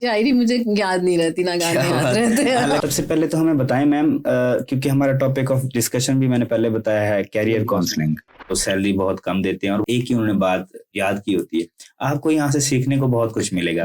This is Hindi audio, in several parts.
शायरी मुझे याद नहीं रहती, ना गाने क्या याद बात रहते है। हैं। सबसे पहले तो हमें बताएं मैम, क्योंकि हमारा टॉपिक ऑफ डिस्कशन भी मैंने पहले बताया है कैरियर काउंसलिंग। तो सैलरी बहुत कम देते हैं और एक ही उन्होंने बात याद की होती है, आपको यहाँ से सीखने को बहुत कुछ मिलेगा।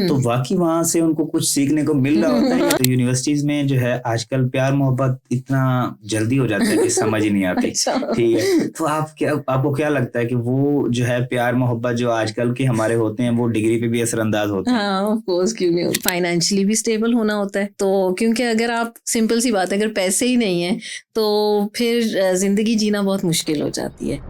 तो वाकई वहां से उनको कुछ सीखने को मिल रहा होता है। तो यूनिवर्सिटीज में जो है आजकल प्यार मोहब्बत इतना जल्दी हो जाता है कि समझ ही नहीं आती। अच्छा। ठीक है, तो आपको क्या लगता है कि वो जो है प्यार मोहब्बत जो आजकल के हमारे होते हैं वो डिग्री पे भी असरअंदाज होते हैं? हाँ, ऑफ कोर्स, क्यों नहीं। फाइनेंशियली भी स्टेबल होना होता है, तो क्योंकि अगर आप, सिंपल सी बात है, अगर पैसे ही नहीं है तो फिर जिंदगी जीना बहुत मुश्किल हो जाती है।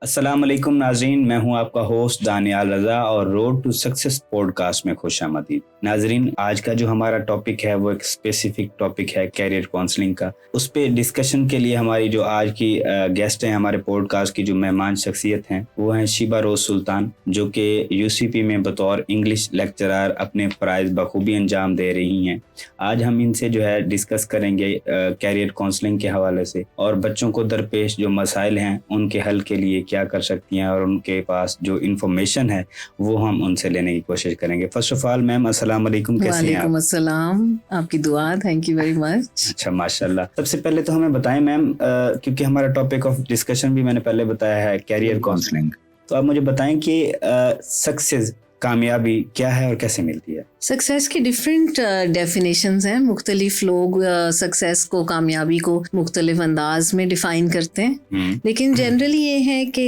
अस्सलाम वालेकुम नाजरीन, मैं हूं आपका होस्ट दानियाल रजा और रोड टू सक्सेस पॉडकास्ट में खुशामदीद। नाजरीन, आज का जो हमारा टॉपिक है वो एक स्पेसिफिक टॉपिक है कैरियर काउंसलिंग का। उस पे डिस्कशन के लिए हमारी जो आज की गेस्ट हैं, हमारे पॉडकास्ट की जो मेहमान शख्सियत हैं, वो हैं शिबा रोज सुल्तान, जो कि यूसीपी में बतौर इंग्लिश लेक्चरर अपने फ़राइज़ बखूबी अंजाम दे रही हैं। आज हम इनसे जो है डिस्कस करेंगे कैरियर काउंसलिंग के हवाले से और बच्चों को दरपेश जो मसाइल हैं उनके हल के लिए क्या कर सकती हैं और उनके पास जो इन्फॉर्मेशन है वो हम उनसे लेने की कोशिश करेंगे। फर्स्ट ऑफ ऑल मैम, अस्सलाम वालेकुम, कैसे हैं आप? वालेकुम अस्सलाम, आपकी दुआ, थैंक यू वेरी मच। अच्छा, माशाल्लाह। सबसे पहले तो हमें बताएं मैम, क्योंकि हमारा टॉपिक ऑफ डिस्कशन भी मैंने पहले बताया है कैरियर काउंसलिंग, तो आप मुझे बताएं कि सक्सेस, कामयाबी क्या है और कैसे मिलती है? सक्सेस की डिफरेंट डेफिनेशंस हैं। मुख्तलिफ लोग सक्सेस को, कामयाबी को मुख्तलिफ अंदाज में डिफाइन करते हैं, लेकिन जनरली ये है कि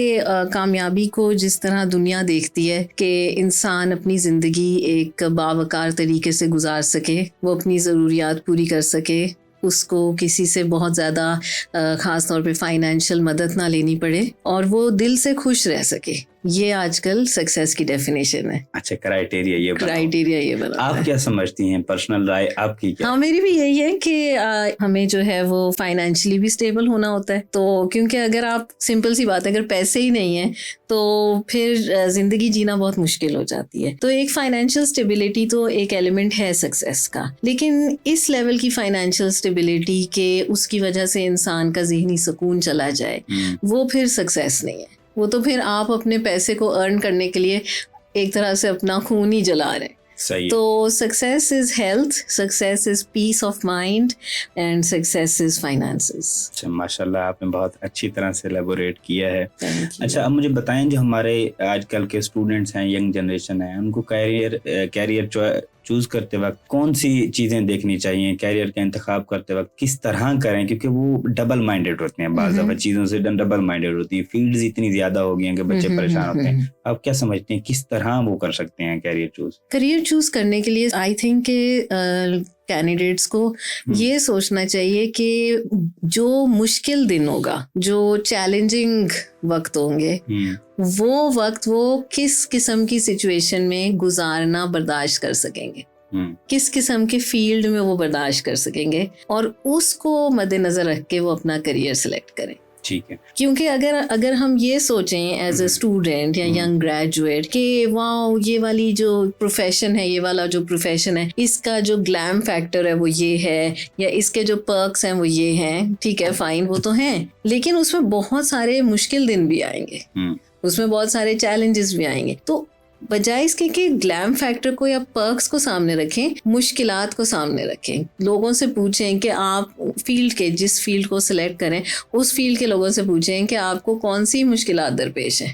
कामयाबी को जिस तरह दुनिया देखती है कि इंसान अपनी ज़िंदगी एक बावकार तरीके से गुजार सके, वो अपनी ज़रूरियात पूरी कर सके, उसको किसी से बहुत ज़्यादा ख़ास तौर पे फाइनेंशियल मदद ना लेनी पड़े और वो दिल से खुश रह सके, ये आजकल सक्सेस की डेफिनेशन है। अच्छा, क्राइटेरिया ये बना। आप क्या समझती हैं, पर्सनल राय आपकी क्या? हाँ, मेरी भी यही है कि हमें जो है वो फाइनेंशियली भी स्टेबल होना होता है, तो क्योंकि अगर आप, सिंपल सी बात है, अगर पैसे ही नहीं है तो फिर जिंदगी जीना बहुत मुश्किल हो जाती है। तो एक फाइनेंशियल स्टेबिलिटी तो एक एलिमेंट है सक्सेस का, लेकिन इस लेवल की फाइनेंशियल स्टेबिलिटी के उसकी वजह से इंसान का ज़हनी सुकून चला जाए, वो फिर सक्सेस नहीं है। वो तो फिर आप अपने पैसे को अर्न करने के लिए एक तरह से अपना खून ही जला रहे हैं। सही। तो success is health, success is peace of mind and success is finances. अच्छा, माशाल्लाह, आपने बहुत अच्छी तरह से एलेबोरेट किया है। अच्छा, अब मुझे बताएं, जो हमारे आजकल के स्टूडेंट्स हैं, यंग जनरेशन है, उनको कैरियर चूज करते वक्त कौन सी चीजें देखनी चाहिए? कैरियर का इंतखाब करते वक्त किस तरह करें? क्योंकि वो डबल माइंडेड होते हैं, बाज़ दफा चीजों से डबल माइंडेड होती है, फील्ड्स इतनी ज्यादा हो गई हैं कि बच्चे परेशान होते हैं। आप क्या समझते हैं, किस तरह वो कर सकते हैं कैरियर चूज करने के लिए? आई थिंक कैंडिडेट्स को ये सोचना चाहिए कि जो मुश्किल दिन होगा, जो चैलेंजिंग वक्त होंगे, वो वक्त वो किस किस्म की सिचुएशन में गुजारना बर्दाश्त कर सकेंगे, किस किस्म के फील्ड में वो बर्दाश्त कर सकेंगे, और उसको मद्देनजर रख के वो अपना करियर सिलेक्ट करें। ठीक है, क्योंकि अगर हम ये सोचें एज ए स्टूडेंट या यंग ग्रेजुएट कि वाओ, ये वाली जो प्रोफेशन है, ये वाला जो प्रोफेशन है, इसका जो ग्लैम फैक्टर है वो ये है, या इसके जो पर्क्स हैं वो ये हैं, ठीक है, फाइन, वो तो हैं, लेकिन उसमें बहुत सारे मुश्किल दिन भी आएंगे, उसमें बहुत सारे चैलेंजेस भी आएंगे। तो बजाय इसके कि ग्लैम फैक्टर को या पर्क्स को सामने रखें, मुश्किलात को सामने रखें। लोगों से पूछें कि आप फील्ड के, जिस फील्ड को सिलेक्ट करें, उस फील्ड के लोगों से पूछें कि आपको कौन सी मुश्किलात दरपेश है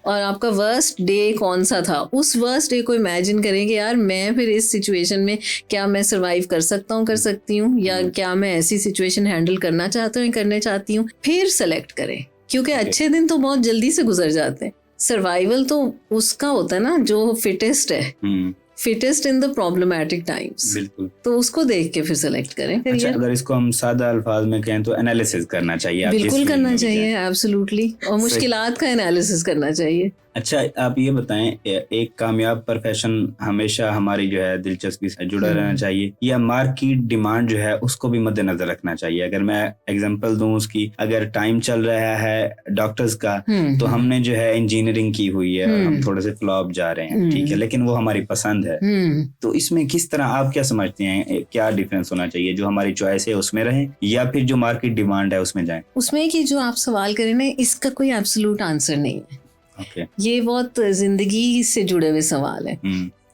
और आपका वर्स्ट डे कौन सा था। उस वर्स्ट डे को इमेजिन करें कि यार, मैं फिर इस सिचुएशन में क्या मैं सर्वाइव कर सकता हूँ, कर सकती हूँ, या क्या मैं ऐसी सिचुएशन हैंडल करना चाहता हूँ, करना चाहती हूँ, फिर सेलेक्ट करें। क्योंकि अच्छे दिन तो बहुत जल्दी से गुजर जाते हैं, सर्वाइवल तो उसका होता है ना जो फिटेस्ट है, fittest in the problematic times. बिल्कुल। तो उसको देख के फिर सेलेक्ट करें। अच्छा, अगर इसको हम सादा अल्फाज में कहें तो एनालिसिस करना चाहिए। बिल्कुल करना चाहिए, एब्सोल्युटली, और मुश्किलात का एनालिसिस करना चाहिए। अच्छा, आप ये बताएं, एक कामयाब प्रोफेशन हमेशा हमारी जो है दिलचस्पी से जुड़ा रहना चाहिए, या मार्केट डिमांड जो है उसको भी मद्देनजर रखना चाहिए? अगर मैं एग्जांपल दूं उसकी, अगर टाइम चल रहा है डॉक्टर्स का, तो हमने जो है इंजीनियरिंग की हुई है और हम थोड़े से फ्लॉप जा रहे हैं, ठीक है, लेकिन वो हमारी पसंद है, तो इसमें किस तरह आप क्या समझते हैं, क्या डिफरेंस होना चाहिए? जो हमारी चॉइस है उसमें रहें या फिर जो मार्केट डिमांड है उसमें जाएं? उसमें कि जो आप सवाल करें ना, इसका कोई एब्सोल्यूट आंसर नहीं है। ओके। ये बहुत जिंदगी से जुड़े हुए सवाल है।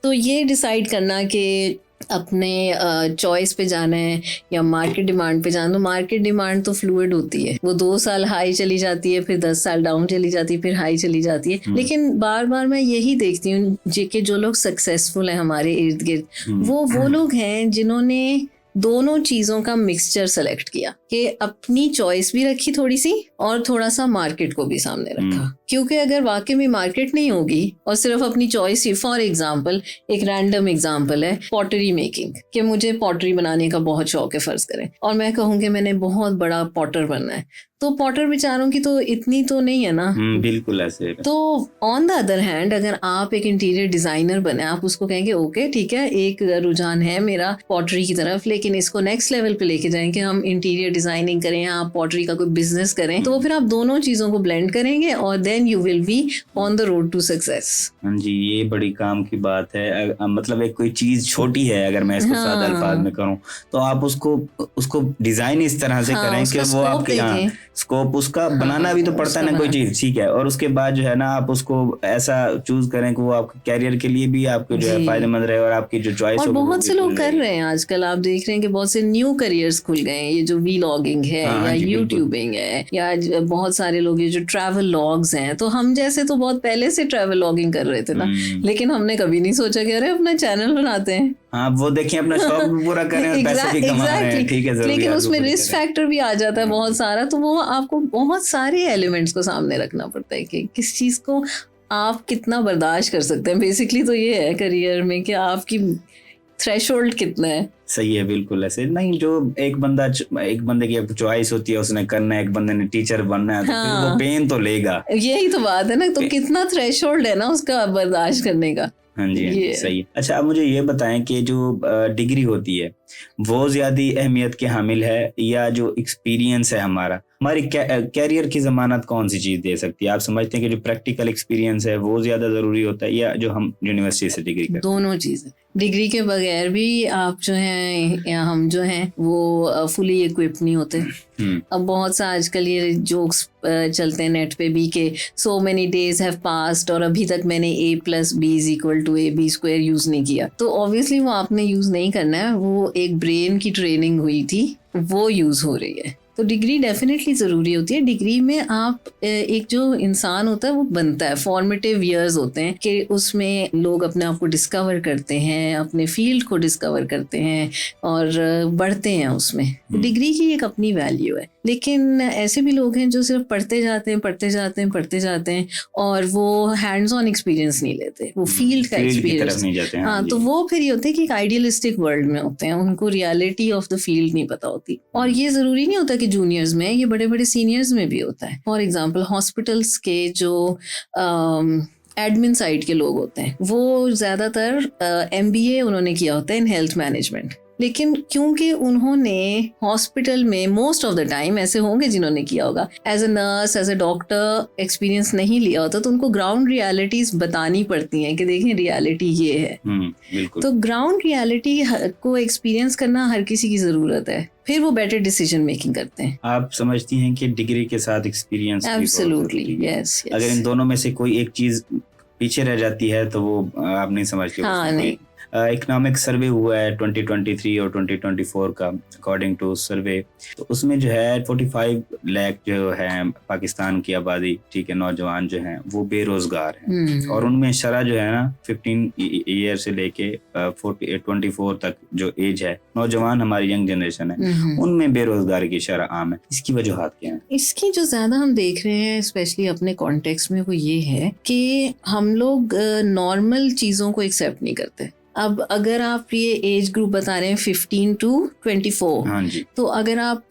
तो ये डिसाइड करना कि अपने चॉइस पे जाना है या मार्केट डिमांड पे जाना, तो मार्केट डिमांड तो फ्लूइड होती है, वो 2 साल हाई चली जाती है, फिर 10 साल डाउन चली जाती है, फिर हाई चली जाती है। लेकिन बार बार मैं यही देखती हूँ कि जो लोग सक्सेसफुल हैं हमारे इर्द गिर्द, वो लोग हैं जिन्होंने दोनों चीजों का मिक्सचर सेलेक्ट किया, कि अपनी चॉइस भी रखी थोड़ी सी और थोड़ा सा मार्केट को भी सामने रखा। क्योंकि अगर वाकई में मार्केट नहीं होगी और सिर्फ अपनी चॉइस ही, फॉर एग्जांपल एक रैंडम एग्जांपल है पॉटरी मेकिंग, कि मुझे पॉटरी बनाने का बहुत शौक है फर्ज करें, और मैं कहूँ कि मैंने बहुत बड़ा पॉटर बनना है, तो पॉटर बेचारों की तो इतनी तो नहीं है ना। बिल्कुल ऐसे। तो ऑन द अदर हैंड अगर आप एक इंटीरियर डिजाइनर बने, आप उसको कहेंगे ओके ठीक है, एक रुझान है मेरा पॉटरी की तरफ, लेकिन इसको नेक्स्ट लेवल पे लेके जाएं कि हम इंटीरियर डिजाइनिंग करें या आप पॉटरी का कोई बिजनेस करें, तो फिर आप दोनों चीजों को ब्लेंड करेंगे और then you will be on the road to success. हाँ जी, ये बड़ी काम की बात है। मतलब एक कोई चीज छोटी है, अगर मैं इसको सादा अल्फाज में करूं, तो आप उसको डिजाइन इस तरह से करें कि वो आपके स्कोप उसका बनाना भी तो पड़ता है ना कोई चीज, ठीक है, और उसके बाद जो है ना आप उसको ऐसा चूज करें कि वो आपके कैरियर के लिए भी आपको जो है फायदेमंद रहे और आपकी जो चॉइस। और बहुत से लोग कर रहे हैं आजकल, आप देख रहे हैं कि बहुत से न्यू करियर्स खुल गए हैं, ये जो वीलॉगिंग है या यूट्यूबिंग है, या बहुत सारे लोग ये जो ट्रैवल लॉग्स हैं, तो हम जैसे तो बहुत पहले से ट्रैवल लॉगिंग कर रहे थे ना, लेकिन हमने कभी नहीं सोचा कि अरे अपना चैनल बनाते हैं। हाँ, वो देखिए अपना शौक भी पूरा करें और पैसे भी कमा रहे हैं, ठीक है, लेकिन उसमें रिस्क फैक्टर भी आ जाता है बहुत सारा, तो वो आपको बहुत सारे एलिमेंट्स को सामने रखना पड़ता है कि किस चीज को आप कितना बर्दाश्त कर सकते हैं। बेसिकली तो ये है करियर में कि आपकी थ्रेशोल्ड कितना है। सही है, बिल्कुल ऐसे नहीं। जो एक बंदे की चॉइस होती है, उसने करना है, एक बंदे ने टीचर बनना है, तो फिर वो पेन तो लेगा। यही तो बात है ना, तो कितना थ्रेशोल्ड है ना उसका बर्दाश्त करने का। हाँ जी, सही। अच्छा, आप मुझे ये बताएं कि जो डिग्री होती है वो ज्यादा अहमियत के हामिल है या जो एक्सपीरियंस है हमारी कैरियर की जमानत कौन सी चीज दे सकती है? आप समझते हैं कि जो प्रैक्टिकल एक्सपीरियंस है वो ज्यादा जरूरी होता है या जो हम यूनिवर्सिटी से डिग्री करते हैं? दोनों चीजें। डिग्री के बगैर भी आप जो हैं या हम जो हैं वो फुली इक्विप नहीं होते। अब बहुत सा आजकल ये जोक्स चलते हैं नेट पे भी कि so many days have passed और अभी तक मैंने a+b=ab² यूज नहीं किया। तो ऑब्वियसली वो आपने यूज नहीं करना है, वो एक ब्रेन की ट्रेनिंग हुई थी, वो यूज हो रही है। तो डिग्री डेफिनेटली ज़रूरी होती है। डिग्री में आप एक जो इंसान होता है वो बनता है, फॉर्मेटिव ईयर्स होते हैं कि उसमें लोग अपने आप को डिस्कवर करते हैं, अपने फील्ड को डिस्कवर करते हैं और बढ़ते हैं उसमें। डिग्री की एक अपनी वैल्यू है, लेकिन ऐसे भी लोग हैं जो सिर्फ पढ़ते जाते हैं और वो हैंड्स ऑन एक्सपीरियंस नहीं लेते, वो फील्ड का एक्सपीरियंस। हाँ, तो वो फिर ये होते हैं कि एक आइडियलिस्टिक वर्ल्ड में होते हैं, उनको रियलिटी ऑफ द फील्ड नहीं पता होती। और ये ज़रूरी नहीं होता कि जूनियर्स में, ये बड़े बड़े सीनियर्स में भी होता है। फॉर एग्जांपल हॉस्पिटल्स के जो एडमिन साइड के लोग होते हैं, वो ज़्यादातर MBA उन्होंने किया होता है इन हेल्थ मैनेजमेंट, लेकिन क्योंकि उन्होंने हॉस्पिटल में मोस्ट ऑफ द टाइम, ऐसे होंगे जिन्होंने किया होगा as a nurse, as a doctor experience नहीं लिया होता, तो उनको ग्राउंड रियलिटीज बतानी पड़ती हैं कि देखें रियलिटी ये है। बिल्कुल। तो ग्राउंड रियलिटी को एक्सपीरियंस करना हर किसी की जरूरत है, फिर वो बेटर डिसीजन मेकिंग करते हैं। आप समझती हैं कि डिग्री के साथ एक्सपीरियंस? Absolutely, yes. अगर इन दोनों में से कोई एक चीज पीछे रह जाती है तो वो आप नहीं समझते। हाँ, नहीं। इकोनॉमिक सर्वे हुआ है 2023 और 2024 का, अकॉर्डिंग टू सर्वे, तो उसमें जो है 45 लाख जो है पाकिस्तान की आबादी, ठीक है, नौजवान जो हैं वो बेरोजगार हैं, और उनमें शरह जो है ना 15 ईयर से लेके 24 तक जो एज है, नौजवान हमारी यंग जनरेशन है, उनमें बेरोजगारी की शरह आम है। इसकी वजूहात क्या है? इसकी जो ज्यादा हम देख रहे हैं स्पेशली अपने कॉन्टेक्स्ट में, वो ये है कि हम लोग नॉर्मल चीजों को एक्सेप्ट नहीं करते। अब अगर आप ये एज ग्रुप बता रहे हैं 15 to 24, हाँ जी, तो अगर आप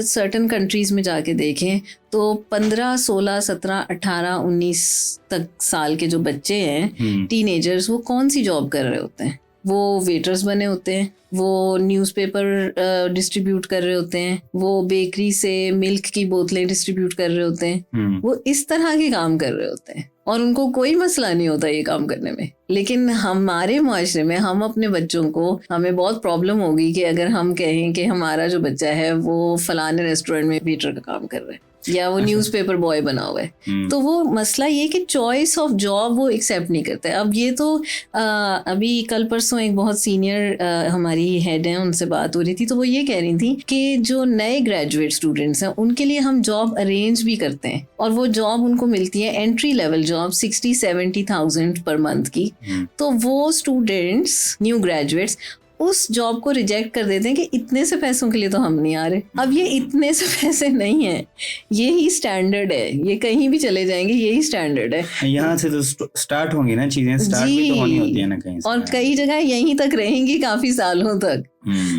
सर्टन कंट्रीज में जाके देखें तो 15, 16, 17, 18, 19 तक साल के जो बच्चे हैं, टीनेजर्स, वो कौन सी जॉब कर रहे होते हैं? वो वेटर्स बने होते हैं, वो न्यूज़पेपर डिस्ट्रीब्यूट कर रहे होते हैं, वो बेकरी से मिल्क की बोतलें डिस्ट्रीब्यूट कर रहे होते हैं, वो इस तरह के काम कर रहे होते हैं और उनको कोई मसला नहीं होता ये काम करने में। लेकिन हमारे माशरे में हम अपने बच्चों को, हमें बहुत प्रॉब्लम होगी कि अगर हम कहें कि हमारा जो बच्चा है वो फलाने रेस्टोरेंट में वेटर का काम कर रहा है, या वो न्यूज़पेपर बॉय बना हुआ है। तो वो मसला ये कि चॉइस ऑफ जॉब वो एक्सेप्ट नहीं करते। अब ये तो अभी कल परसों एक बहुत सीनियर हमारी हेड है, उनसे बात हो रही थी, तो वो ये कह रही थी कि जो नए ग्रेजुएट स्टूडेंट्स हैं उनके लिए हम जॉब अरेंज भी करते हैं और वो जॉब उनको मिलती है entry level job 60-70,000 per month की। तो वो स्टूडेंट्स न्यू ग्रेजुएट्स उस जॉब को रिजेक्ट कर देते हैं कि इतने से पैसों के लिए तो हम नहीं आ रहे। अब ये इतने से पैसे नहीं है, यही स्टैंडर्ड है, ये कहीं भी चले जाएंगे यही स्टैंडर्ड है। यहाँ से तो स्टार्ट होंगी ना चीजें, स्टार्ट भी तो होनी होती है ना कहीं से। और कई जगह यहीं तक रहेंगी काफी सालों तक।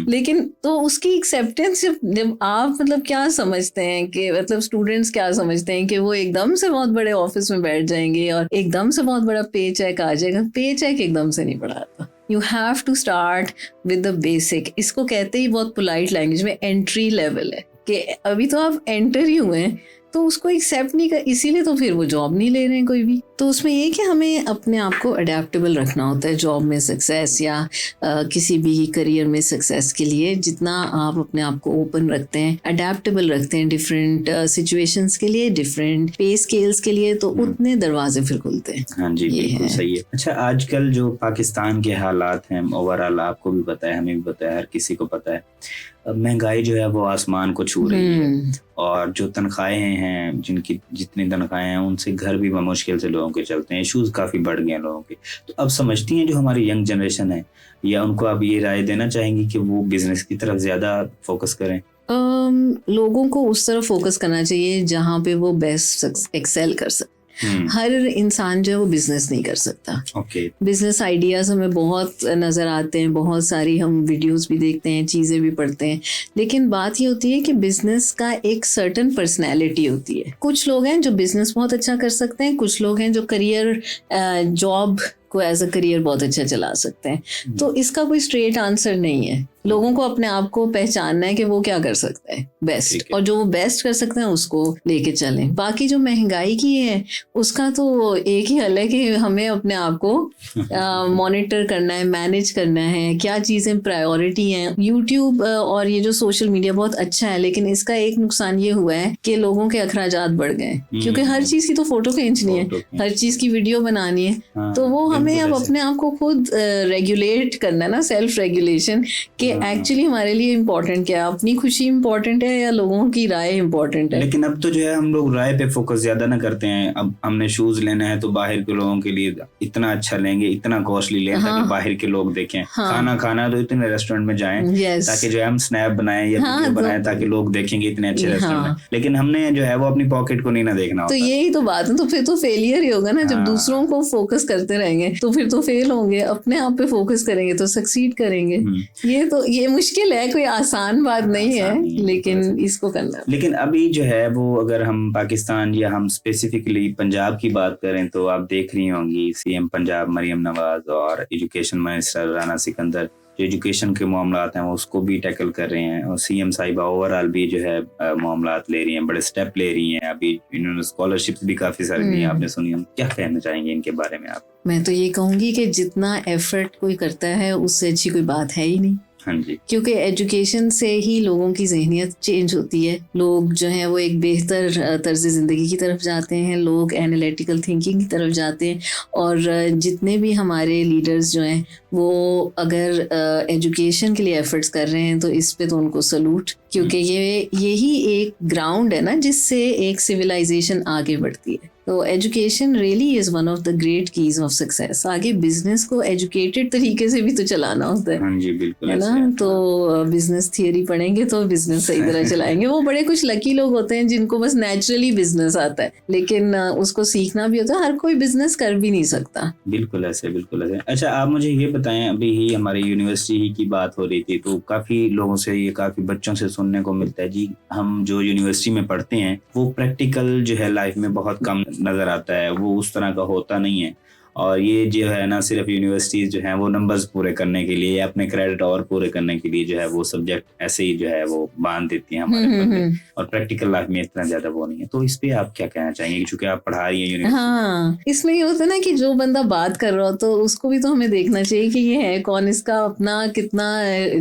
लेकिन तो उसकी एक्सेप्टेंस जब आप मतलब क्या समझते हैं कि मतलब स्टूडेंट्स क्या समझते हैं कि वो एकदम से बहुत बड़े ऑफिस में बैठ जाएंगे और एकदम से बहुत बड़ा पे चेक आ जाएगा। पे चेक एकदम से नहीं बढ़ाता। You have to start with the basic. इसको कहते ही बहुत पोलाइट लैंग्वेज में एंट्री लेवल है कि अभी तो आप एंटर ही हुए हैं, तो उसको एक्सेप्ट नहीं कर, इसीलिए तो फिर वो जॉब नहीं ले रहे हैं कोई भी। तो उसमें ये कि हमें अपने आप को अडेप्टेबल रखना होता है जॉब में सक्सेस या किसी भी करियर में सक्सेस के लिए। जितना आप अपने आप को ओपन रखते हैं, अडेप्टेबल रखते हैं डिफरेंट सिचुएशंस के लिए, डिफरेंट पे स्केल्स के लिए, तो उतने दरवाजे फिर खुलते हैं। हाँ जी, बिल्कुल सही है। अच्छा, आजकल जो पाकिस्तान के हालात हैं ओवरऑल, आपको भी पता है, हमें भी पता है, हर किसी को पता है, महंगाई जो है वो आसमान को छू रही है और जो तनख्वाहें हैं, जिनकी जितनी तनख्वाहें हैं उनसे घर भी मुश्किल से लोगों के चलते हैं। इश्यूज काफी बढ़ गए हैं लोगों के। तो अब समझती हैं जो हमारी यंग जनरेशन है, या उनको आप ये राय देना चाहेंगी कि वो बिजनेस की तरफ ज्यादा फोकस करें? लोगों को उस तरफ फोकस करना चाहिए जहाँ पे वो बेस्ट एक्सेल कर सकते। हर इंसान जो है वो बिजनेस नहीं कर सकता। बिजनेस आइडियाज हमें बहुत नजर आते हैं, बहुत सारी हम वीडियोस भी देखते हैं, चीजें भी पढ़ते हैं, लेकिन बात ये होती है कि बिजनेस का एक सर्टेन पर्सनैलिटी होती है। कुछ लोग हैं जो बिजनेस बहुत अच्छा कर सकते हैं, कुछ लोग हैं जो करियर जॉब को एज अ करियर बहुत अच्छा चला सकते हैं। तो इसका कोई स्ट्रेट आंसर नहीं है। लोगों को अपने आप को पहचानना है कि वो क्या कर सकता है बेस्ट, और जो वो बेस्ट कर सकते हैं उसको लेके चलें। बाकी जो महंगाई की है उसका तो एक ही हल है कि हमें अपने आप को मॉनिटर करना है, मैनेज करना है, क्या चीज़ें प्रायोरिटी हैं। यूट्यूब और ये जो सोशल मीडिया बहुत अच्छा है, लेकिन इसका एक नुकसान ये हुआ है कि लोगों के अखराजात बढ़ गए, क्योंकि हर चीज़ की तो फोटो खींचनी है, हर चीज़ की वीडियो बनानी है। तो वो हमें अब अपने आप को खुद रेगुलेट करना है ना, सेल्फ रेगुलेशन, कि एक्चुअली हमारे लिए इम्पोर्टेंट क्या है, अपनी खुशी इम्पोर्टेंट है या लोगों की राय इम्पोर्टेंट है। लेकिन अब तो जो है हम लोग राय पे फोकस ज्यादा ना करते हैं। अब हमने शूज लेना है तो बाहर के लोगों के लिए इतना अच्छा लेंगे, इतना कॉस्टली लें ताकि बाहर के लोग देखें। खाना खाना तो इतने रेस्टोरेंट में जाएं ताकि जो है हम स्नैप बनाएं या वीडियो बनाएं ताकि लोग देखेंगे इतने अच्छे रेस्टोरेंट में। लेकिन हमने जो है वो अपनी पॉकेट को नहीं ना देखना होता। तो यही तो बात है। तो फिर तो फेलियर ही होगा ना। जब दूसरों को फोकस करते रहेंगे तो फिर तो फेल होंगे। अपने आप पे फोकस करेंगे तो सक्सीड करेंगे। ये मुश्किल है, कोई आसान बात नहीं है, लेकिन इसको करना। लेकिन अभी जो है वो अगर हम पाकिस्तान या हम स्पेसिफिकली पंजाब की बात करें तो आप देख रही होंगी सीएम पंजाब मरियम नवाज और एजुकेशन मिनिस्टर राना सिकंदर जो एजुकेशन के मामलात हैं वो उसको भी टैकल कर रहे हैं, और सीएम साहिबा ओवरऑल भी जो है मामलात ले रही हैं, बड़े स्टेप ले रही हैं। अभी इन्होंने स्कॉलरशिप्स भी काफी सारी दी हैं, आपने सुनी। हम क्या कहना चाहेंगे इनके बारे में आप? मैं तो ये कहूंगी कि जितना एफर्ट कोई करता है उससे अच्छी कोई बात है ही नहीं। हाँ जी, क्योंकि एजुकेशन से ही लोगों की जहनियत चेंज होती है। लोग जो है वो एक बेहतर तर्ज ज़िंदगी की तरफ जाते हैं, लोग एनालिटिकल थिंकिंग की तरफ जाते हैं। और जितने भी हमारे लीडर्स जो हैं वो अगर एजुकेशन के लिए एफर्ट्स कर रहे हैं तो इस पे तो उनको सलूट, क्योंकि यही एक ग्राउंड है ना जिससे एक सिविलाइजेशन आगे बढ़ती है। तो education really is one of the great keys of success. आगे बिजनेस को एजुकेटेड तरीके से भी तो चलाना होता है। हाँ जी, बिल्कुल है ना। तो बिजनेस थियरी पढ़ेंगे तो बिजनेस सही तरह चलाएंगे। वो बड़े कुछ लकी लोग होते हैं जिनको बस नेचुरली बिजनेस आता है, लेकिन उसको सीखना भी होता है। हर कोई बिजनेस कर भी नहीं सकता। बिल्कुल ऐसे, बिल्कुल ऐसे। अच्छा, आप मुझे ये बताएं, अभी ही हमारी यूनिवर्सिटी ही की बात हो रही थी तो काफी लोगों से, ये काफी बच्चों से सुनने को मिलता है जी, हम जो यूनिवर्सिटी में पढ़ते हैं वो प्रैक्टिकल जो है लाइफ में बहुत कम नजर आता है, वो उस तरह का होता नहीं है। और ये जो है ना सिर्फ यूनिवर्सिटीज जो है वो नंबर्स पूरे करने के लिए या अपने क्रेडिट और पूरे करने के लिए जो है वो सब्जेक्ट ऐसे ही जो है वो बांध देती है हमारे बंदे, और प्रैक्टिकल लाइफ में इतना ज्यादा वो नहीं है। तो इस पे आप क्या कहना चाहेंगे, क्योंकि आप पढ़ा रही हैं यूनिवर्सिटी? हाँ, इसमें ये होता है ना कि जो बंदा बात कर रहा हो तो उसको भी तो हमें देखना चाहिए कि ये है कौन, इसका अपना कितना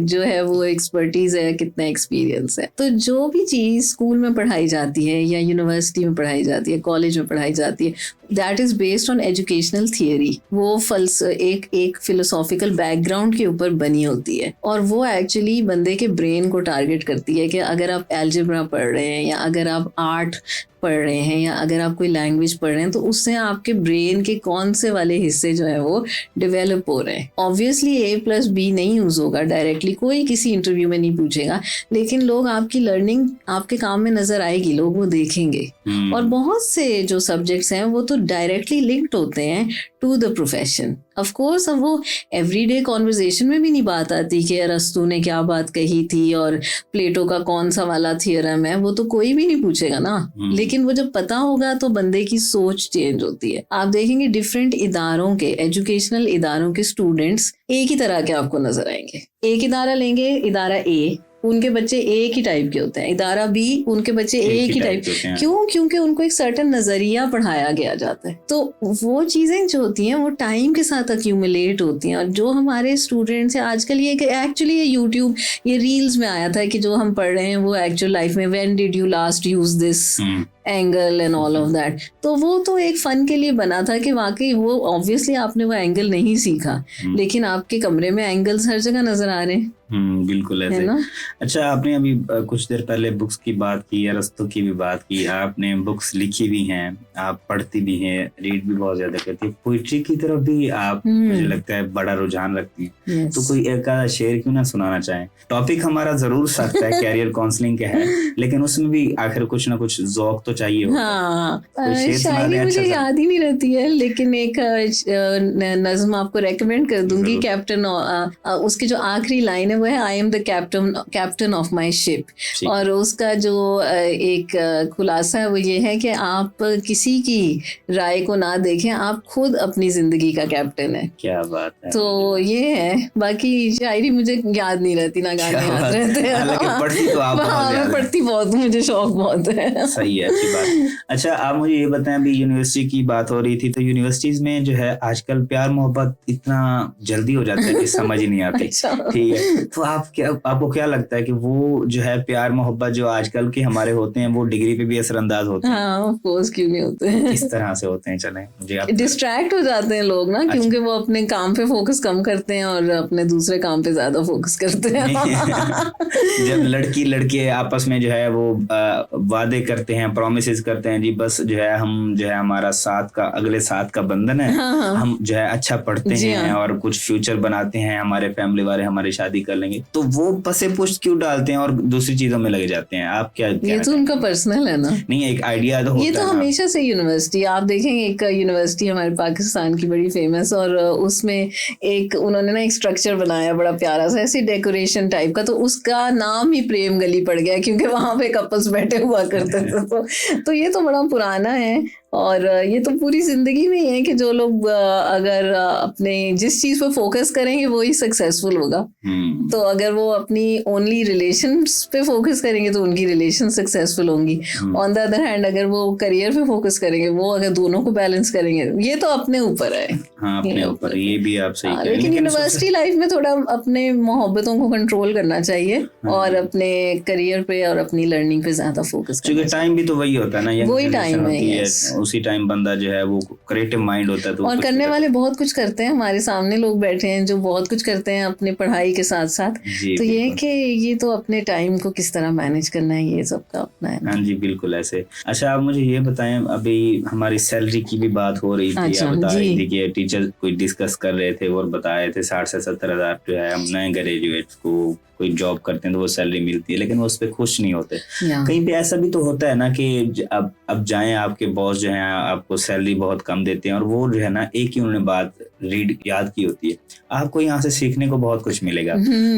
जो है वो एक्सपर्टीज है, कितना एक्सपीरियंस है। तो जो भी चीज स्कूल में पढ़ाई जाती है या यूनिवर्सिटी में पढ़ाई जाती है, कॉलेज में पढ़ाई जाती है, that is based on educational theory. वो एक फिलोसॉफिकल बैकग्राउंड के ऊपर बनी होती है, और वो एक्चुअली बंदे के ब्रेन को टारगेट करती है कि अगर आप एल्जेब्रा पढ़ रहे हैं या अगर आप आर्ट पढ़ रहे हैं या अगर आप कोई लैंग्वेज पढ़ रहे हैं, तो उससे आपके ब्रेन के कौन से वाले हिस्से जो है वो डेवलप हो रहे हैं। ऑब्वियसली A+B नहीं यूज होगा डायरेक्टली, कोई किसी इंटरव्यू में नहीं पूछेगा, लेकिन लोग आपकी लर्निंग आपके काम में नजर आएगी, लोग वो देखेंगे। और बहुत से जो सब्जेक्ट्स हैं वो तो डायरेक्टली लिंक्ड होते हैं to the profession. Of course अब वो एवरीडे कॉन्वर्जेशन में भी नहीं बात आती कि अरस्तु ने क्या बात कही थी और प्लेटो का कौन सा वाला थियरम है, वो तो कोई भी नहीं पूछेगा ना। लेकिन वो जब पता होगा तो बंदे की सोच चेंज होती है। आप देखेंगे डिफरेंट इदारों के, एजुकेशनल इदारों के स्टूडेंट्स एक ही तरह के आपको नजर आएंगे। एक इदारा लेंगे, इदारा A, उनके बच्चे एक ही टाइप के होते हैं। इदारा B, उनके बच्चे एक ही टाइप के। क्यों? क्योंकि उनको एक सर्टेन नजरिया पढ़ाया गया जाता है। तो वो चीजें जो होती हैं वो टाइम के साथ अक्यूमुलेट होती हैं। और जो हमारे स्टूडेंट्स हैं आजकल, ये एक्चुअली ये यूट्यूब, ये रील्स में आया था कि जो हम पढ़ रहे हैं वो एक्चुअल लाइफ में when did you last use this angle and all of that, तो वो तो एक फन के लिए बना था कि वाकई वो ऑब्वियसली आपने वो एंगल नहीं सीखा, लेकिन आपके कमरे में एंगल्स हर जगह नजर आ रहे हैं। बिल्कुल ऐसे ना। अच्छा, आपने अभी कुछ देर पहले बुक्स की बात की, अरस्तु की भी बात की, आपने बुक्स लिखी भी हैं, आप पढ़ती भी हैं, रीड भी बहुत ज्यादा करती है, पोइट्री की तरफ भी आप मुझे लगता है बड़ा रुझान रखती हैं। तो कोई एक आधा शेर क्यों ना सुनाना चाहें? टॉपिक हमारा जरूर सकता है कैरियर काउंसलिंग का है, लेकिन उसमें भी आखिर कुछ ना कुछ ज़ौक तो चाहिए होता है। हाँ, शायरी मुझे याद ही नहीं रहती है, लेकिन एक नज्म आपको रेकमेंड कर दूंगी। कैप्टन, उसकी जो आखिरी लाइन है वो है I am the captain of my ship, और उसका जो एक खुलासा है वो ये है कि आप किसी की राय को ना देखें, आप खुद अपनी जिंदगी का कैप्टन है। क्या बात है। तो ये है, बाकी शायरी मुझे याद नहीं रहती, ना गाने याद रहते हैं। पढ़ती तो आप मैं पढ़ती बहुत, मुझे शौक बहुत है। सही है, अच्छी बात। अच्छा, आप मुझे ये बताएं, अभी यूनिवर्सिटी की बात हो रही थी, तो यूनिवर्सिटीज में जो है आजकल प्यार मोहब्बत इतना जल्दी हो जाता है कि समझ ही नहीं आती। ठीक है, तो आपको क्या लगता है कि वो जो है प्यार मोहब्बत जो आजकल के हमारे होते हैं वो डिग्री पे भी असरअंदाज होते हैं? हाँ, ऑफ कोर्स, क्यों नहीं होते हैं। किस तरह से होते हैं? चलें, मुझे डिस्ट्रैक्ट हो जाते हैं लोग ना, क्योंकि वो अपने काम पे फोकस कम करते हैं और अपने दूसरे काम पे ज्यादा फोकस करते हैं। जब लड़की लड़के आपस में जो है वो वादे करते हैं, प्रोमिसेस करते हैं, जी बस जो है हम जो है हमारा अगले साथ का बंधन है, हम जो है अच्छा पढ़ते हैं और कुछ फ्यूचर बनाते हैं, हमारे फैमिली वाले हमारी शादी कर लेंगे, तो वो पसे पुष्ट क्यों डालते हैं और दूसरी चीजों में लगे जाते हैं? आप क्या ये तो उनका पर्सनल है ना। नहीं, एक आइडिया तो होता है। ये तो हमेशा से यूनिवर्सिटी, आप देखेंगे एक यूनिवर्सिटी हमारे पाकिस्तान की बड़ी फेमस, और उसमें एक उन्होंने ना एक स्ट्रक्चर बनाया बड़ा प्यारा सा, ऐसी डेकोरेशन टाइप का, तो उसका नाम ही प्रेम गली पड़ गया, क्योंकि वहां पे कपल्स बैठे हुआ करते थे। तो ये तो बड़ा पुराना है, और ये तो पूरी जिंदगी में ही है कि जो लोग अगर अपने जिस चीज पर फोकस करेंगे वो ही सक्सेसफुल होगा। तो अगर वो अपनी ओनली रिलेशंस पे फोकस करेंगे तो उनकी रिलेशन सक्सेसफुल होंगी। ऑन द अदर हैंड अगर वो करियर पे फोकस करेंगे, वो अगर दोनों को बैलेंस करेंगे, ये तो अपने ऊपर है। हाँ, अपने ऊपर, ये भी आप सही कह रहे हैं। लेकिन यूनिवर्सिटी लाइफ में थोड़ा अपने मोहब्बतों को कंट्रोल करना चाहिए और अपने करियर पे और अपनी लर्निंग पे ज्यादा फोकस करना चाहिए। टाइम भी तो वही होता है ना, वही टाइम है, उसी टाइम बंदा जो है वो क्रिएटिव माइंड होता है, तो और करने वाले बहुत कुछ करते हैं। हमारे सामने लोग बैठे हैं जो बहुत कुछ करते हैं अपनी पढ़ाई के साथ साथ। तो ये कि ये तो अपने टाइम को किस तरह मैनेज करना है, ये सबका अपना है। हाँ जी, बिल्कुल ऐसे। अच्छा, आप मुझे ये बताएं, अभी हमारी सैलरी की भी बात हो रही थी। अच्छा, आप बता रही थी कि टीचर कोई डिस्कस कर रहे थे और बता रहे थे 60 से 70 हज़ार जो है हम नए ग्रेजुएट्स को कोई जॉब करते हैं तो वो सैलरी मिलती है, लेकिन वो उस पर खुश नहीं होते। कहीं पे ऐसा भी तो होता है ना कि अब जाएं, आपके बॉस जो है आपको सैलरी बहुत कम देते हैं, और वो जो है ना एक ही उन्होंने बात रीड याद की होती है, आपको यहाँ से सीखने को बहुत कुछ मिलेगा।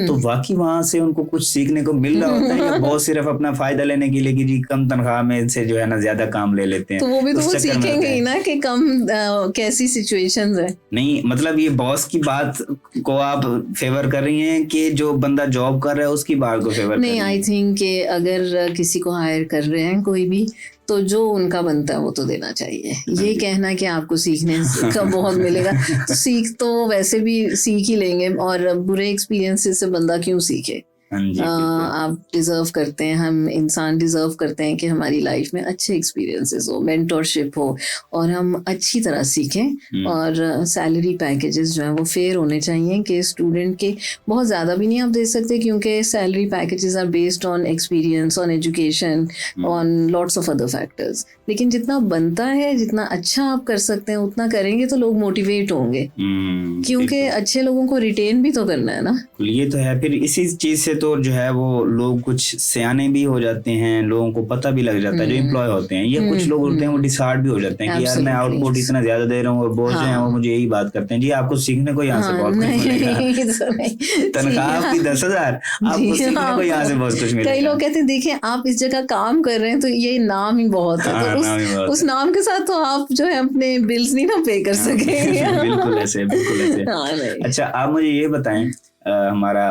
तो वाकई वहां से उनको कुछ सीखने को मिल रहा होता है या बहुत सिर्फ अपना फायदा लेने के लिए कि जी कम तनख्वाह में इनसे जो है ना ज्यादा काम ले लेते हैं, तो वो भी तो उस वो चक्कर में सीखेंगे रहते ही हैं। ना कि कम कैसी सिचुएशंस है। नहीं मतलब ये बॉस की बात को आप फेवर कर रही हैं कि जो बंदा जॉब कर रहा है उसकी बात को फेवर कर नहीं, रही आई हैं? थिंक कि अगर किसी को हायर कर रहे हैं कोई भी, तो जो उनका बनता है वो तो देना चाहिए। ये जी। कहना कि आपको सीखने का बहुत मिलेगा, तो सीख तो वैसे भी सीख ही लेंगे, और बुरे एक्सपीरियंसेस से बंदा क्यों सीखे। हाँ जी, बिल्कुल। आप डिजर्व करते हैं, हम इंसान डिजर्व करते हैं कि हमारी लाइफ में अच्छे एक्सपीरियंसेस हो, मेंटोरशिप हो, और हम अच्छी तरह सीखें। और सैलरी पैकेजेस जो हैं वो फेयर होने चाहिए कि स्टूडेंट के बहुत ज़्यादा भी नहीं आप दे सकते, क्योंकि salary packages are based on experience, on education, on lots of other factors. लेकिन जितना बनता है, जितना अच्छा आप कर सकते हैं उतना करेंगे तो लोग मोटिवेट होंगे, क्योंकि अच्छे लोगों को रिटेन भी तो करना है ना। ये तो है। फिर इसी चीज से तो जो है वो लोग कुछ सियाने भी हो जाते हैं, लोगों को पता भी लग जाता है जो एम्प्लॉय होते हैं, या कुछ लोग होते हैं वो डिसहार्ट भी हो जाते हैं कि यार मैं आउटपुट इतना ज्यादा दे रहा हूँ और बॉस जो है वो मुझे यही बात करते हैं, जी आपको सीखने को यहाँ से बहुत कुछ मिलेगा, तनख्वाह आपकी 10,000, आपको सीखने को यहाँ से बहुत कुछ मिलेगा। कई लोग कहते हैं देखिए आप इस जगह काम कर रहे हैं तो ये नाम ही बहुत है, तो उस नाम के साथ तो आप जो है अपने बिल्स नहीं ना पे कर सकेंगे। बिल्कुल ऐसे, बिल्कुल ऐसे। अच्छा आप मुझे ये बताएं, हमारा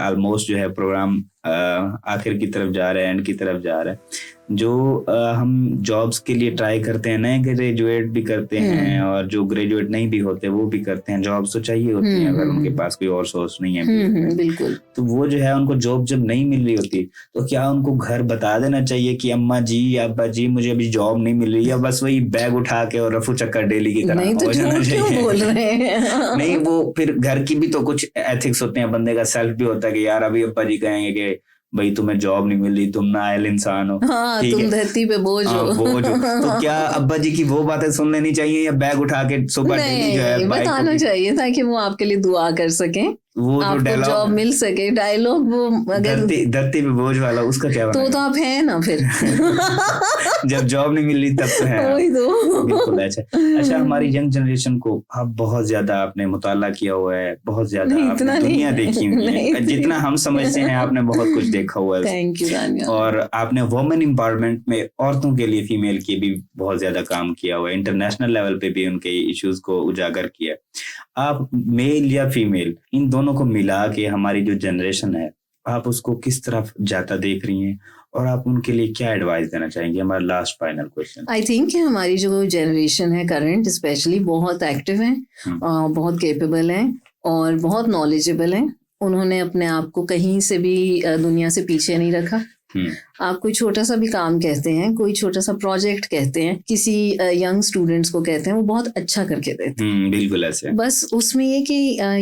ऑलमोस्ट जो है प्रोग्राम आखिर की तरफ जा रहा है, एंड की तरफ जा रहा है। जो हम जॉब्स के लिए ट्राई करते हैं, नए ग्रेजुएट भी करते हैं और जो ग्रेजुएट नहीं भी होते वो भी करते हैं, जॉब्स तो चाहिए होती हैं अगर उनके पास कोई और सोर्स नहीं है। बिल्कुल। तो वो जो है उनको जॉब जब नहीं मिल रही होती तो क्या उनको घर बता देना चाहिए कि अम्मा जी अब्बा जी मुझे अभी जॉब नहीं मिल रही, या बस वही बैग उठा के और रफू चक्कर डेली की तरह नहीं तो क्यों बोल रहे हैं? नहीं वो फिर घर की भी तो कुछ एथिक्स होते हैं, बंदे का सेल्फ भी होता है कि यार अभी अब्बा जी कहेंगे कि भाई तुम्हें जॉब नहीं मिल रही, तुम नाअहल इंसान हो, हाँ, तुम धरती पे बोझ हो। बोझ हो। तो क्या अब्बा जी की वो बातें सुन लेनी चाहिए या बैग उठा के सुबह डेली जो है बताना चाहिए ताकि वो आपके लिए दुआ कर सकें, वो आपको जॉब मिल सके। डायलॉग वो अगर धरती पे बोझ वाला, उसका क्या तो आप हैं ना फिर। जब जॉब नहीं मिल रही तब तो है। वही तो। बिल्कुल। अच्छा हमारी यंग जनरेशन को आप बहुत ज्यादा आपने मुताला किया हुआ है, बहुत ज्यादा आपने दुनिया देखी हुई है, जितना हम समझते हैं आपने बहुत कुछ देखा हुआ है। थैंक यू दानिया। और आपने वुमेन एम्पावरमेंट में औरतों के लिए, फीमेल के भी बहुत ज्यादा काम किया हुआ है, इंटरनेशनल लेवल पे भी उनके इश्यूज को उजागर किया। आप मेल या फीमेल इन दोनों को मिला के हमारी जो जनरेशन है आप उसको किस तरफ जाता देख रही हैं और आप उनके लिए क्या एडवाइस देना चाहेंगे? हमारा last final question. I think हमारी जो जनरेशन है करंट स्पेशली बहुत एक्टिव है, बहुत कैपेबल है और बहुत नॉलेजेबल है। उन्होंने अपने आप को कहीं से भी दुनिया से पीछे नहीं रखा। आप कोई छोटा सा भी काम कहते हैं, कोई छोटा सा प्रोजेक्ट कहते हैं, किसी यंग स्टूडेंट्स को कहते हैं, वो बहुत अच्छा करके देते हैं। बिल्कुल ऐसे। बस उसमें ये कि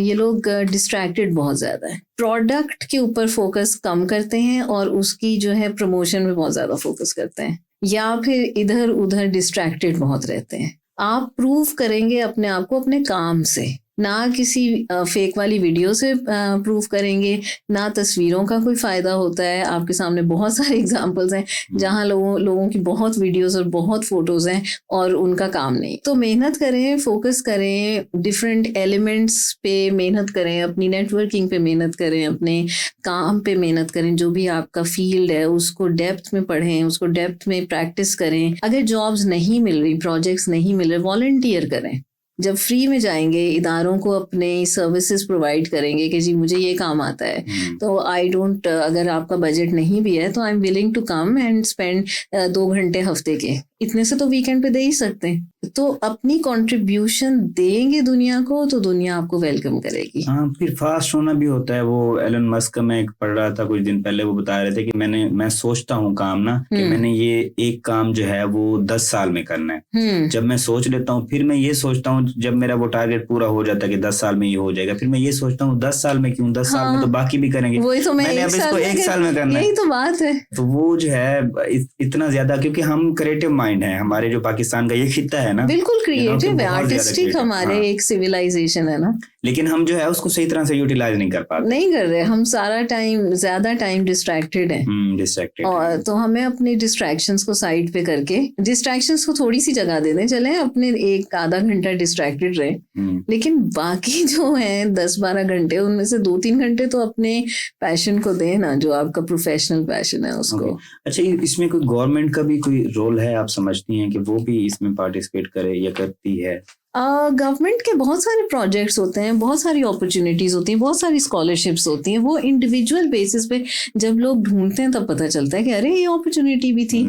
ये लोग डिस्ट्रैक्टेड बहुत ज्यादा है, प्रोडक्ट के ऊपर फोकस कम करते हैं और उसकी जो है प्रमोशन में बहुत ज्यादा फोकस करते हैं, या फिर इधर उधर डिस्ट्रैक्टेड बहुत रहते हैं। आप प्रूव करेंगे अपने आप को अपने काम से, ना किसी फेक वाली वीडियो से प्रूव करेंगे, ना तस्वीरों का कोई फायदा होता है। आपके सामने बहुत सारे एग्जांपल्स हैं जहां लोगों की बहुत वीडियोस और बहुत फोटोज हैं और उनका काम नहीं। तो मेहनत करें, फोकस करें, डिफरेंट एलिमेंट्स पे मेहनत करें, अपनी नेटवर्किंग पे मेहनत करें, अपने काम पे मेहनत करें। जो भी आपका फील्ड है उसको डेप्थ में पढ़ें, उसको डेप्थ में प्रैक्टिस करें। अगर जॉब्स नहीं मिल रही, प्रोजेक्ट्स नहीं मिल रहे, वॉलंटियर करें। जब फ्री में जाएंगे, इदारों को अपने सर्विसेज प्रोवाइड करेंगे कि जी मुझे ये काम आता है, तो आई डोंट, अगर आपका बजट नहीं भी है तो I am willing to come and spend 2 घंटे हफ्ते के, इतने से तो वीकेंड पे दे ही सकते हैं। तो अपनी कंट्रीब्यूशन देंगे दुनिया को तो दुनिया आपको वेलकम करेगी। हाँ, फिर फास्ट होना भी होता है। वो एलन मस्क का मैं पढ़ रहा था कुछ दिन पहले, वो बता रहे थे कि मैं सोचता हूँ काम ना कि मैंने ये एक काम जो है वो 10 साल में करना है। जब मैं सोच लेता हूँ फिर मैं ये सोचता हूँ, जब मेरा वो टारगेट पूरा हो जाता है कि 10 साल में ये हो जाएगा, फिर मैं ये सोचता हूँ 10 साल में क्यों, 10 साल में तो बाकी भी करेंगे, वही तो मैंने अब इसको 1 साल में करना है। यही तो बात है। तो वो जो है इतना ज्यादा, क्योंकि हम क्रिएटिव माइंड है, हमारे जो पाकिस्तान का ये खित्ता है ना, बिल्कुल क्रिएटिव है, आर्टिस्टिक हमारे एक सिविलाइजेशन है ना। लेकिन हम जो है उसको सही तरह से यूटिलाइज नहीं कर पाते, नहीं कर रहे। हम सारा टाइम, ज्यादा टाइम डिस्ट्रैक्टेड है। डिस्ट्रैक्टेड। और तो हमें अपनी डिस्ट्रैक्शंस को साइड पे करके, डिस्ट्रैक्शंस को थोड़ी सी जगह दे दें, चले अपने एक आधा घंटा डिस्ट्रैक्टेड रहे, लेकिन बाकी जो है 10-12 घंटे, उनमें से 2-3 घंटे तो अपने पैशन को दें ना, जो आपका प्रोफेशनल पैशन है उसको। अच्छा, इसमें कोई गवर्नमेंट का भी कोई रोल है, आप समझती हैं कि वो भी इसमें पार्टिसिपेट करे या करती है? गवर्नमेंट के बहुत सारे प्रोजेक्ट्स होते हैं, बहुत सारी अपॉर्चुनिटीज होती हैं, बहुत सारी स्कॉलरशिप्स होती हैं। वो इंडिविजुअल बेसिस पे जब लोग ढूंढते हैं तब पता चलता है कि अरे ये अपॉर्चुनिटी भी थी।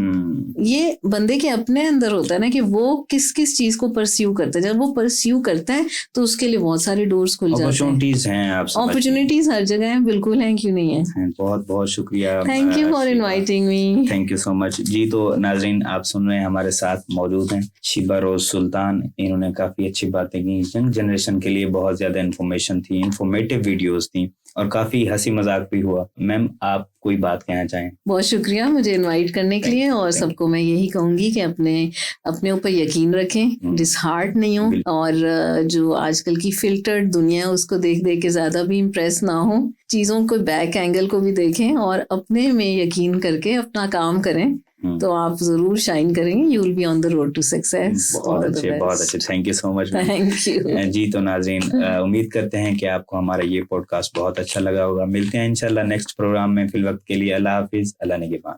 ये बंदे के अपने अंदर होता है ना कि वो किस किस चीज को परस्यू करता है। जब वो परस्यू करता है तो उसके लिए बहुत सारे डोर्स खुल जाते हैं। अपॉर्चुनिटीज हैं, आप अपॉर्चुनिटीज हर जगह हैं, बिल्कुल हैं, क्यों नहीं है। बहुत बहुत शुक्रिया, thank you for inviting me. Thank you so much जी। तो नाजरीन, आप सुन रहे हैं, हमारे साथ मौजूद हैं शिबा रोज सुल्तान। इन्होंने काफी अच्छी बातें की, यंग जनरेशन के लिए बहुत ज्यादा इन्फॉर्मेशन थी, इन्फॉर्मेटिव वीडियोस थी और काफी हंसी मजाक भी हुआ। मैम, आप कोई बात कहना चाहें? बहुत शुक्रिया मुझे इनवाइट करने के लिए, और सबको मैं यही कहूंगी कि अपने ऊपर यकीन रखें, डिसहार्ट नहीं हो, और जो आजकल की फिल्टर्ड दुनिया है उसको देख देख के ज्यादा भी इम्प्रेस ना हो, चीजों को बैक एंगल को भी देखें और अपने में यकीन करके अपना काम करें, तो आप जरूर शाइन करेंगे। You will be on the road to success. बहुत अच्छे। Thank you so much. Thank you जी। तो नाज़रीन, उम्मीद करते हैं कि आपको हमारा ये पॉडकास्ट बहुत अच्छा लगा होगा। मिलते हैं इंशाल्लाह नेक्स्ट प्रोग्राम में। फिल वक्त के लिए अल्लाह हाफिज, अल्लाह निगहबान।